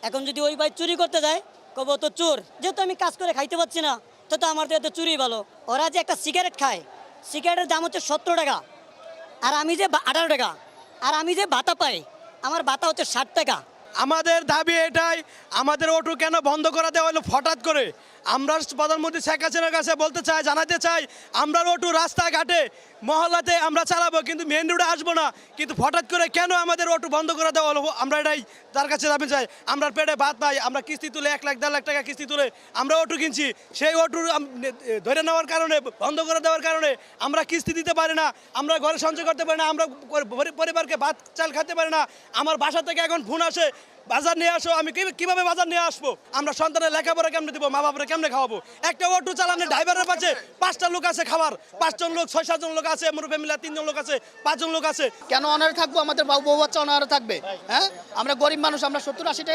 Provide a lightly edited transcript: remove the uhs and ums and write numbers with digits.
এখন যদি ওই ভাই চুরি করতে যায় কব তো চোর, যেহেতু আমি কাজ করে খাইতে পারছি না তো আমার তো চুরি ভালো। ওরা যে একটা সিগারেট খায়, সিগারেটের দাম হচ্ছে 17 টাকা, আর আমি যে 18 টাকা, আর আমি যে ভাতা পাই আমার ভাতা হচ্ছে 60 টাকা। আমাদের দাবি এটাই, আমাদের অটো কেন বন্ধ করা দেওয়া হলো হঠাৎ করে। আমরা প্রধানমন্ত্রী শেখ হাসিনার কাছে বলতে চাই, জানাতে চাই, আমরা অটো রাস্তাঘাটে মহল্লাতে আমরা চালাবো, কিন্তু মেন রোডে আসবো না। কিন্তু হঠাৎ করে কেন আমাদের অটো বন্ধ করে দেওয়া হলো, আমরা এটাই তার কাছে দাবি চাই। আমরা পেটে ভাত নাই, আমরা কিস্তি তুলে 1 লাখ 1.5 লাখ টাকা কিস্তি তুলে আমরা অটো কিনছি। সেই অটো ধরে নেওয়ার কারণে, বন্ধ করে দেওয়ার কারণে আমরা কিস্তি দিতে পারি না, আমরা ঘরে সঞ্চয় করতে পারি না, আমরা পরিবারকে ভাত চাল খেতে পারি না। আমার বাসা থেকে এখন ফোন আসে, বাজার নিয়ে আসো। আমি কিভাবে বাজার নিয়ে আসবো? আমরা সন্তানের লেখাপড়া কেমনে দিব, মা বাবারে কেমনে খাওয়াবো? একটা অটো চালানো ড্রাইভারের পাশে 5টা লোক আছে খাবার, 5 জন লোক, 6-7 জন লোক আছে, মুরব্বি মিলে 3 জন লোক আছে, 5 জন লোক আছে। কেন অনারে থাকবো? আমাদের বউ বাচ্চা অনারে থাকবে? হ্যাঁ, আমরা গরিব মানুষ, আমরা 70-80 টাকা